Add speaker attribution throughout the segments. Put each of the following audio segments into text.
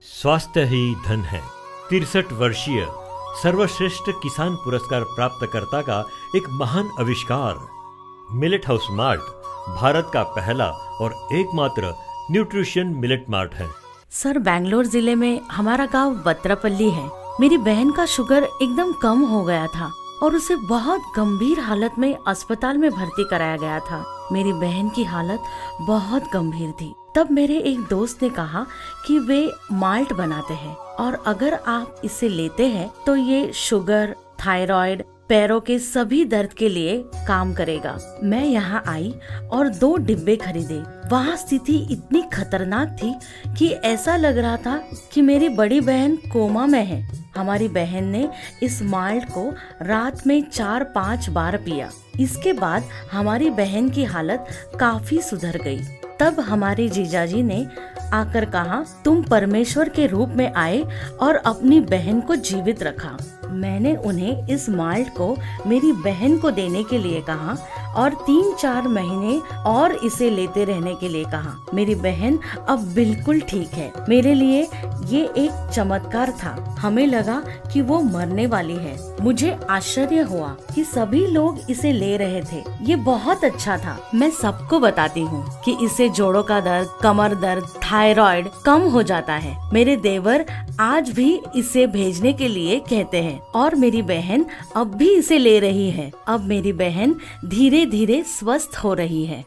Speaker 1: स्वास्थ्य ही धन है। 63 वर्षीय सर्वश्रेष्ठ किसान पुरस्कार प्राप्तकर्ता का एक महान आविष्कार मिलेट हाउस मार्ट भारत का पहला और एकमात्र न्यूट्रिशन मिलेट मार्ट है।
Speaker 2: सर, बेंगलोर जिले में हमारा गांव बत्रपल्ली है। मेरी बहन का शुगर एकदम कम हो गया था और उसे बहुत गंभीर हालत में अस्पताल में भर्ती कराया गया था। मेरी बहन की हालत बहुत गंभीर थी। तब मेरे एक दोस्त ने कहा कि वे माल्ट बनाते हैं और अगर आप इसे लेते हैं तो ये शुगर, थायराइड, पैरों के सभी दर्द के लिए काम करेगा। मैं यहाँ आई और 2 डिब्बे खरीदे। वहाँ स्थिति इतनी खतरनाक थी कि ऐसा लग रहा था कि मेरी बड़ी बहन कोमा में है। हमारी बहन ने इस माल्ट को रात में 4-5 बार पिया। इसके बाद हमारी बहन की हालत काफी सुधर गई। तब हमारे जीजाजी ने आकर कहा, तुम परमेश्वर के रूप में आए और अपनी बहन को जीवित रखा। मैंने उन्हें इस माल्ट को मेरी बहन को देने के लिए कहा और 3-4 महीने और इसे लेते रहने के लिए कहा। मेरी बहन अब बिल्कुल ठीक है। मेरे लिए ये एक चमत्कार था। हमें लगा कि वो मरने वाली है। मुझे आश्चर्य हुआ कि सभी लोग इसे ले रहे थे। ये बहुत अच्छा था। मैं सबको बताती हूँ कि इससे जोड़ों का दर्द, कमर दर्द, थायराइड कम हो जाता है। मेरे देवर आज भी इसे भेजने के लिए कहते हैं और मेरी बहन अब भी इसे ले रही है। अब मेरी बहन धीरे धीरे स्वस्थ हो रही है।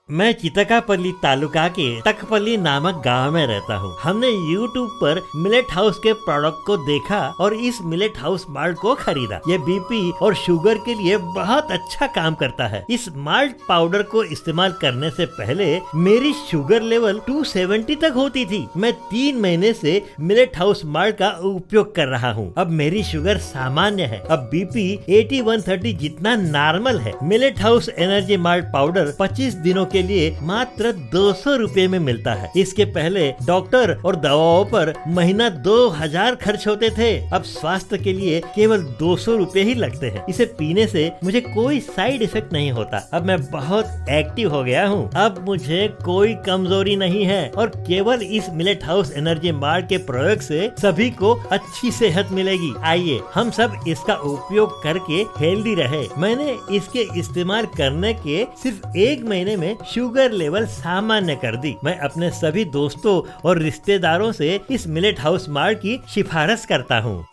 Speaker 1: मैं चितकापल्ली तालुका के तकपल्ली नामक गांव में रहता हूं। हमने YouTube पर मिलेट हाउस के प्रोडक्ट को देखा और इस मिलेट हाउस माल्ट को खरीदा। ये बीपी और शुगर के लिए बहुत अच्छा काम करता है। इस माल्ट पाउडर को इस्तेमाल करने से पहले मेरी शुगर लेवल 270 तक होती थी। मैं 3 महीने से मिलेट हाउस माल्ट का उपयोग कर रहा हूँ। अब मेरी शुगर सामान्य है। अब बीपी 80-130 जितना नॉर्मल है। Millet house energy malt powder 25 दिनों के लिए मात्र 200 रुपए में मिलता है। इसके पहले डॉक्टर और दवाओं पर महीना 2000 खर्च होते थे। अब स्वास्थ्य के लिए केवल 200 रुपए ही लगते हैं। इसे पीने से मुझे कोई साइड इफेक्ट नहीं होता। अब मैं बहुत एक्टिव हो गया हूँ। अब मुझे कोई कमजोरी नहीं है और केवल इस मिलेट हाउस एनर्जी मार्ट के प्रयोग से सभी को अच्छी सेहत मिलेगी। आइए हम सब इसका उपयोग करके हेल्दी रहे। मैंने इसके इस्तेमाल करने के सिर्फ 1 महीने में शुगर लेवल सामान्य कर दी। मैं अपने सभी दोस्तों और रिश्तेदारों से इस मिलेट हाउस मार्ट की सिफारिश करता हूँ।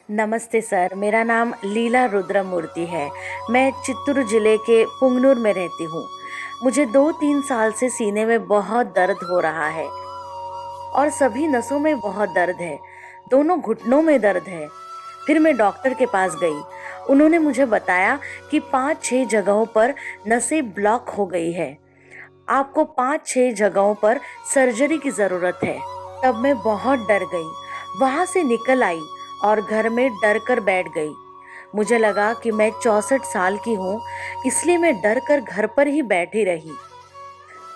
Speaker 2: नमस्ते सर, मेरा नाम लीला रुद्रमूर्ति है। मैं चित्तूर जिले के पुंगनूर में रहती हूँ। मुझे 2-3 साल से सीने में बहुत दर्द हो रहा है और सभी नसों में बहुत दर्द है। दोनों घुटनों में दर्द है। फिर मैं डॉक्टर के पास गई। उन्होंने मुझे बताया कि 5-6 जगहों पर नसें ब्लॉक हो गई है। आपको 5-6 जगहों पर सर्जरी की जरूरत है। तब मैं बहुत डर गई। वहां से निकल आई और घर में डर कर बैठ गई। मुझे लगा कि मैं 64 साल की हूँ, इसलिए मैं डर कर घर पर ही बैठी रही।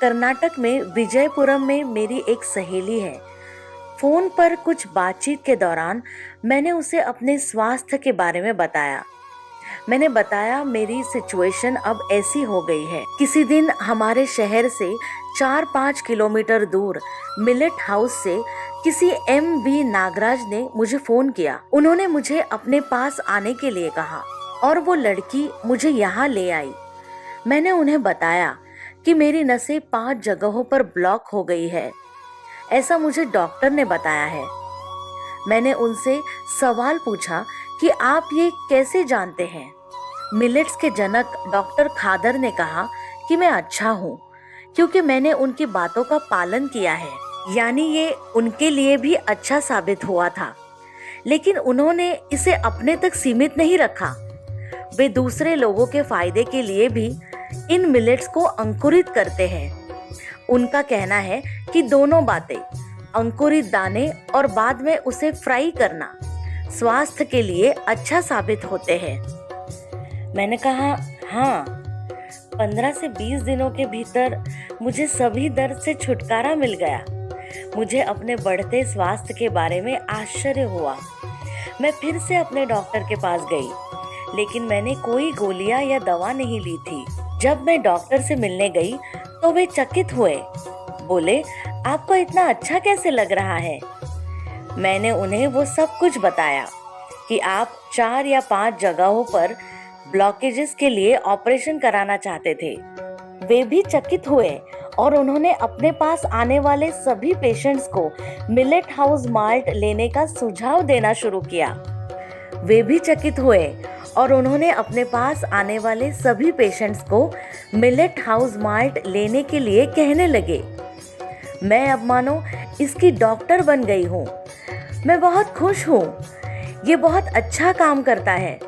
Speaker 2: कर्नाटक में विजयपुरम में मेरी एक सहेली है। फोन पर कुछ बातचीत के दौरान मैंने उसे अपने स्वास्थ्य के बारे में बताया। मैंने बताया मेरी सिचुएशन अब ऐसी हो गई है। किसी दिन हमारे शहर से 4-5 किलोमीटर दूर मिलेट हाउस से किसी MV नागराज ने मुझे फोन किया। उन्होंने मुझे अपने पास आने के लिए कहा और वो लड़की मुझे यहाँ ले आई। मैंने उन्हें बताया कि मेरी नसें 5 जगहों पर ब्लॉक हो गई है। ऐसा मुझे डॉक्टर ने बताया है। मैंने उनसे सवाल पूछा कि आप ये कैसे जानते हैं। मिलेट्स के जनक डॉक्टर खादर ने कहा कि मैं अच्छा हूँ क्योंकि मैंने उनकी बातों का पालन किया है। यानी ये उनके लिए भी अच्छा साबित हुआ था। लेकिन उन्होंने इसे अपने तक सीमित नहीं रखा। वे दूसरे लोगों के फायदे के लिए भी इन मिलेट्स को अंकुरित करते हैं। उनका कहना है कि दोनों बातें, अंकुरित दाने और बाद में उसे फ्राई करना, स्वास्थ्य के लिए अच्छा साबित होते हैं। मैंने कहा, हाँ। 15 से 20 दिनों के भीतर मुझे सभी दर्द से छुटकारा मिल गया। मुझे अपने बढ़ते स्वास्थ्य के बारे में आश्चर्य हुआ। मैं फिर से अपने डॉक्टर के पास गई, लेकिन मैंने कोई गोलियां या दवा नहीं ली थी। जब मैं डॉक्टर से मिलने गई तो वे चकित हुए। बोले, आपको इतना अच्छा कैसे लग रहा है? मैंने उन्हें वो सब कुछ बताया कि आप 4 या 5 जगहों पर ब्लॉकेजेस के लिए ऑपरेशन कराना चाहते थे। वे भी चकित हुए और उन्होंने अपने पास आने वाले सभी पेशेंट्स को मिलेट हाउस माल्ट लेने का सुझाव देना शुरू किया। वे भी चकित हुए और उन्होंने अपने पास आने वाले सभी पेशेंट्स को मिलेट हाउस माल्ट लेने के लिए कहने लगे। मैं अब मानो इसकी डॉक्टर बन गई हूँ। मैं बहुत खुश हूँ। ये बहुत अच्छा काम करता है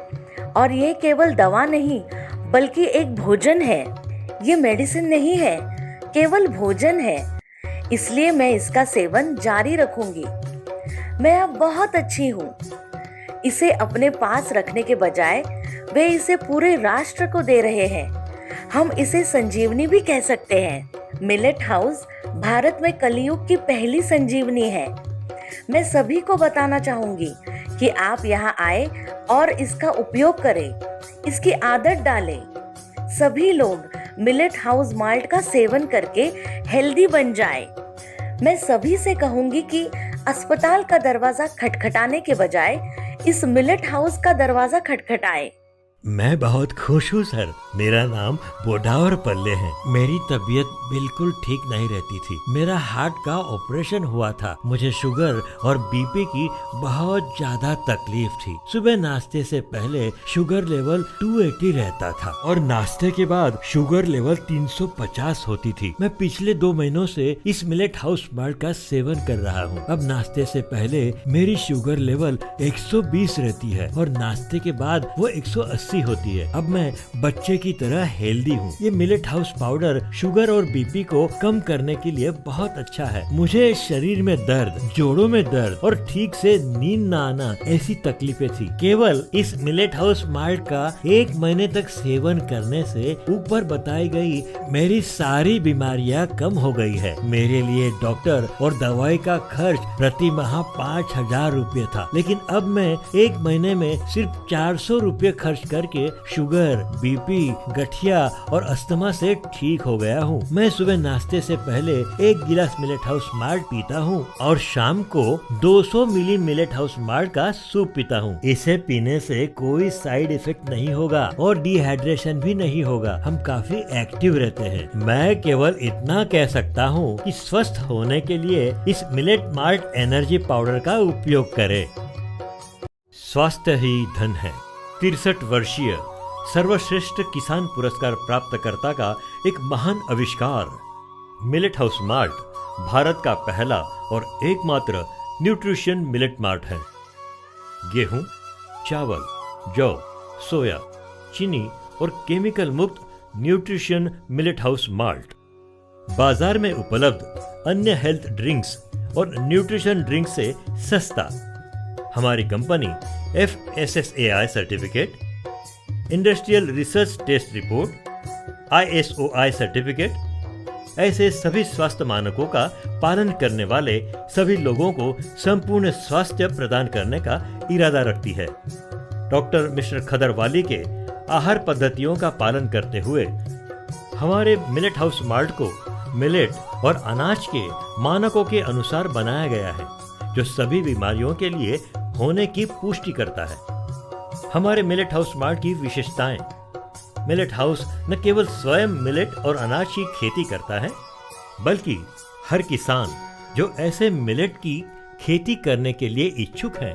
Speaker 2: और ये केवल दवा नहीं बल्कि एक भोजन है। ये मेडिसिन नहीं है, केवल भोजन है। इसलिए मैं इसका सेवन जारी रखूंगी। मैं अब बहुत अच्छी हूँ। इसे अपने पास रखने के बजाय वे इसे पूरे राष्ट्र को दे रहे हैं। हम इसे संजीवनी भी कह सकते हैं। मिलेट हाउस भारत में कलयुग की पहली संजीवनी है। मैं सभी को बताना चाहूंगी कि आप यहाँ आए और इसका उपयोग करें, इसकी आदत डालें। सभी लोग मिलेट हाउस माल्ट का सेवन करके हेल्दी बन जाए। मैं सभी से कहूंगी कि अस्पताल का दरवाजा खटखटाने के बजाय इस मिलेट हाउस का दरवाजा खटखटाए।
Speaker 1: मैं बहुत खुश हूँ सर। मेरा नाम बोडावर पल्ले है। मेरी तबीयत बिल्कुल ठीक नहीं रहती थी। मेरा हार्ट का ऑपरेशन हुआ था। मुझे शुगर और बीपी की बहुत ज्यादा तकलीफ थी। सुबह नाश्ते से पहले शुगर लेवल 280 रहता था और नाश्ते के बाद शुगर लेवल 350 होती थी। मैं पिछले 2 महीनों से इस मिलेट हाउस माल्ट का सेवन कर रहा हूँ। अब नाश्ते से पहले मेरी शुगर लेवल 120 रहती है और नाश्ते के बाद वो 180 होती है। अब मैं बच्चे की तरह हेल्दी हूँ। ये मिलेट हाउस पाउडर शुगर और बीपी को कम करने के लिए बहुत अच्छा है। मुझे शरीर में दर्द, जोड़ों में दर्द और ठीक से नींद न आना ऐसी तकलीफें थी। केवल इस मिलेट हाउस माल्ट का 1 महीने तक सेवन करने से ऊपर बताई गई मेरी सारी बीमारियाँ कम हो गई है। मेरे लिए डॉक्टर और दवाई का खर्च प्रति माह 5,000 रुपए था, लेकिन अब मैं 1 महीने में सिर्फ 400 रुपए खर्च करके शुगर, बीपी, गठिया और अस्थमा से ठीक हो गया हूँ। मैं सुबह नाश्ते से पहले 1 गिलास मिलेट हाउस माल्ट पीता हूँ और शाम को 200 मिली मिलेट हाउस माल्ट का सूप पीता हूँ। इसे पीने से कोई साइड इफेक्ट नहीं होगा और डिहाइड्रेशन भी नहीं होगा। हम काफी एक्टिव रहते हैं। मैं केवल इतना कह सकता हूँ कि स्वस्थ होने के लिए इस मिलेट माल्ट एनर्जी पाउडर का उपयोग करें। स्वास्थ्य ही धन है। 63 वर्षीय सर्वश्रेष्ठ किसान पुरस्कार प्राप्तकर्ता का एक महान आविष्कार मिलेट हाउस माल्ट भारत का पहला और एकमात्र न्यूट्रिशन मिलेट माल्ट है। गेहूं, चावल, जौ, सोया, चीनी और केमिकल मुक्त न्यूट्रिशन मिलेट हाउस माल्ट बाजार में उपलब्ध अन्य हेल्थ ड्रिंक्स और न्यूट्रिशन ड्रिंक्स से सस्ता। हमारी company FSSAI certificate, industrial research test report, ISOI certificate ऐसे सभी स्वास्थ्य मानकों का पालन करने वाले सभी लोगों को संपूर्ण स्वास्थ्य प्रदान करने का इरादा रखती है। डॉक्टर मिस्टर खदरवाली के आहार पद्धतियों का पालन करते हुए हमारे मिलेट हाउस माल्ट को मिलेट और अनाज के मानकों के अनुसार बनाया गया है, जो सभी बीमारियों के लिए होने की पुष्टि करता है। हमारे मिलेट हाउस माल्ट की विशेषताएं। मिलेट हाउस न केवल स्वयं मिलेट और अनाज की खेती करता है, बल्कि हर किसान जो ऐसे मिलेट की खेती करने के लिए इच्छुक हैं,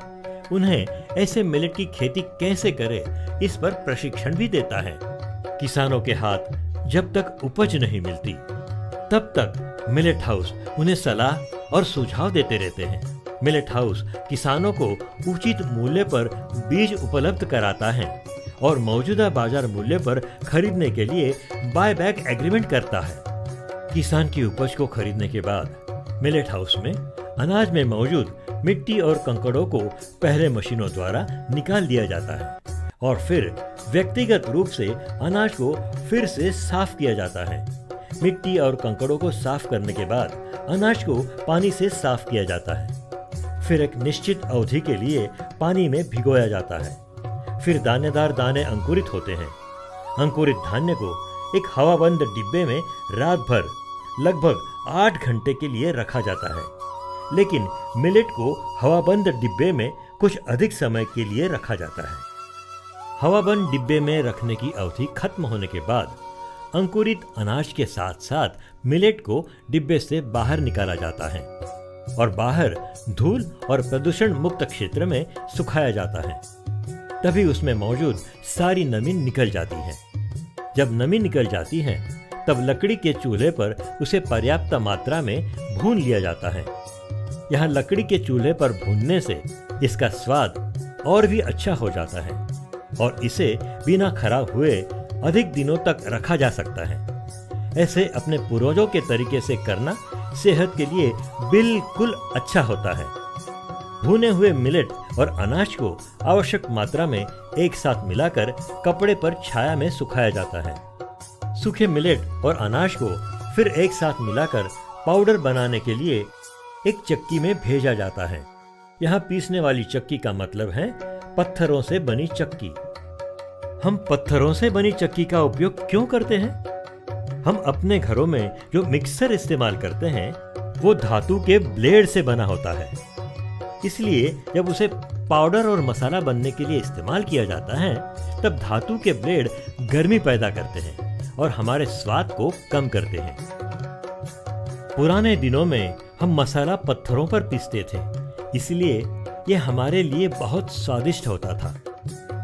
Speaker 1: उन्हें ऐसे मिलेट की खेती कैसे करें, इस पर प्रशिक्षण भी देता है। किसानों के हाथ जब तक उपज नहीं मिलती, तब तक मिलेट हाउस उन्हें सलाह और सुझाव देते रहते हैं। मिलेट हाउस किसानों को उचित मूल्य पर बीज उपलब्ध कराता है और मौजूदा बाजार मूल्य पर खरीदने के लिए बाय बैक एग्रीमेंट करता है। किसान की उपज को खरीदने के बाद मिलेट हाउस में अनाज में मौजूद मिट्टी और कंकड़ों को पहले मशीनों द्वारा निकाल दिया जाता है और फिर व्यक्तिगत रूप से अनाज को फिर से साफ किया जाता है। मिट्टी और कंकड़ों को साफ करने के बाद अनाज को पानी से साफ किया जाता है। फिर एक निश्चित अवधि के लिए पानी में भिगोया जाता है। फिर दानेदार दाने अंकुरित होते हैं। अंकुरित धान्य को एक हवाबंद डिब्बे में रात भर लगभग 8 घंटे के लिए रखा जाता है, लेकिन मिलेट को हवाबंद डिब्बे में कुछ अधिक समय के लिए रखा जाता है। हवाबंद डिब्बे में रखने की अवधि खत्म होने के बाद अंकुरित अनाज के साथ साथ मिलेट को डिब्बे से बाहर निकाला जाता है और बाहर धूल और प्रदूषण मुक्त क्षेत्र में सुखाया जाता है। तभी उसमें मौजूद सारी नमी निकल जाती है। जब नमी निकल जाती है तब लकड़ी के चूल्हे पर उसे पर्याप्त मात्रा में भून लिया जाता है। यहाँ लकड़ी के चूल्हे पर भूनने से इसका स्वाद और भी अच्छा हो जाता है और इसे बिना खराब हुए अधिक दिनों तक रखा जा सकता है। ऐसे अपने पूर्वजों के तरीके से करना सेहत के लिए बिल्कुल अच्छा होता है। भुने हुए मिलेट और अनाज को आवश्यक मात्रा में एक साथ मिलाकर कपड़े पर छाया में सुखाया जाता है। सूखे मिलेट और अनाज को फिर एक साथ मिलाकर पाउडर बनाने के लिए एक चक्की में भेजा जाता है। यहाँ पीसने वाली चक्की का मतलब है पत्थरों से बनी चक्की। हम पत्थरों से बनी चक्की का उपयोग क्यों करते हैं? हम अपने घरों में जो मिक्सर इस्तेमाल करते हैं वो धातु के ब्लेड से बना होता है। इसलिए जब उसे पाउडर और मसाला बनने के लिए इस्तेमाल किया जाता है तब धातु के ब्लेड गर्मी पैदा करते हैं और हमारे स्वाद को कम करते हैं। पुराने दिनों में हम मसाला पत्थरों पर पीसते थे, इसलिए यह हमारे लिए बहुत स्वादिष्ट होता था।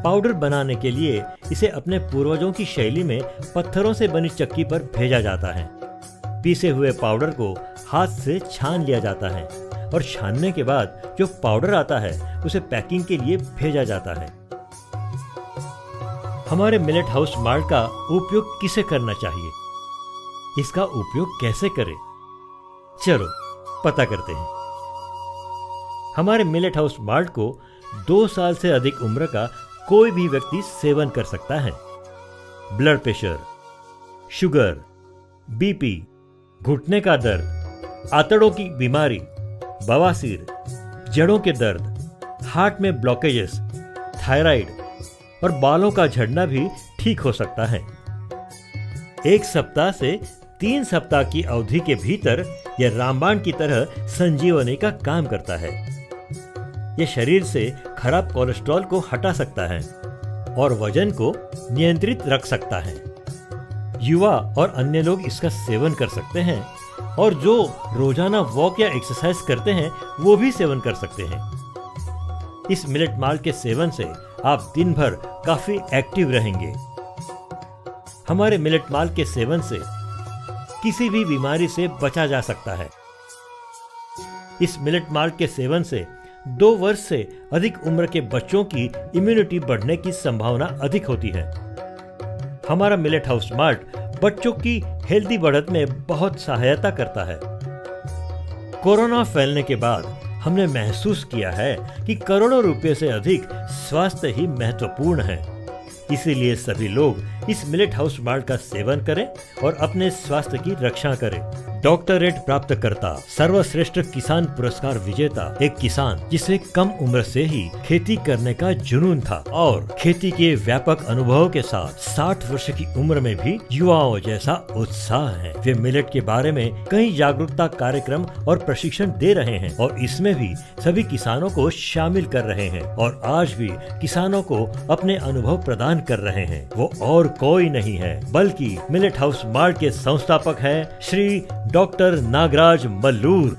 Speaker 1: पाउडर बनाने के लिए इसे अपने पूर्वजों की शैली में पत्थरों से बनी चक्की पर भेजा जाता है। पीसे हुए पाउडर को हाथ से छान लिया जाता है और छानने के बाद जो पाउडर आता है उसे पैकिंग के लिए भेजा जाता है। हमारे मिलेट हाउस माल्ट का उपयोग किसे करना चाहिए? इसका उपयोग कैसे करें? चलो पता करते हैं। हमारे मिलेट हाउस माल्ट को 2 साल से अधिक उम्र का कोई भी व्यक्ति सेवन कर सकता है। ब्लड प्रेशर, शुगर, बीपी, घुटने का दर्द, आंतड़ों की बीमारी, बवासीर, जड़ों के दर्द, हार्ट में ब्लॉकेजेस, थायराइड और बालों का झड़ना भी ठीक हो सकता है। 1 सप्ताह से 3 सप्ताह की अवधि के भीतर यह रामबाण की तरह संजीवनी का काम करता है। यह शरीर से खराब कोलेस्ट्रॉल को हटा सकता है और वजन को नियंत्रित रख सकता है। युवा और अन्य लोग इसका सेवन कर सकते हैं और जो रोजाना वॉक या एक्सरसाइज करते हैं वो भी सेवन कर सकते हैं। इस मिलेट माल्ट के सेवन से आप दिन भर काफी एक्टिव रहेंगे। हमारे मिलेट माल्ट के सेवन से किसी भी बीमारी से बचा जा सकता है। इस मिलेट माल्ट के सेवन से 2 वर्ष से अधिक उम्र के बच्चों की इम्यूनिटी बढ़ने की संभावना अधिक होती है। हमारा मिलेट हाउस माल्ट बच्चों की हेल्दी बढ़त में बहुत सहायता करता है। कोरोना फैलने के बाद हमने महसूस किया है कि करोड़ों रुपए से अधिक स्वास्थ्य ही महत्वपूर्ण है। इसीलिए सभी लोग इस मिलेट हाउस माल्ट का सेवन करें और अपने स्वास्थ्य की रक्षा करें। डॉक्टरेट प्राप्त करता, सर्वश्रेष्ठ किसान पुरस्कार विजेता एक किसान जिसे कम उम्र से ही खेती करने का जुनून था और खेती के व्यापक अनुभव के साथ 60 वर्ष की उम्र में भी युवाओं जैसा उत्साह है। वे मिलेट के बारे में कई जागरूकता कार्यक्रम और प्रशिक्षण दे रहे हैं और इसमें भी सभी किसानों को शामिल कर रहे हैं और आज भी किसानों को अपने अनुभव प्रदान कर रहे हैं। वो और कोई नहीं है बल्कि मिलेट हाउस माल्ट के संस्थापक हैं श्री डॉक्टर नागराज मल्लूर।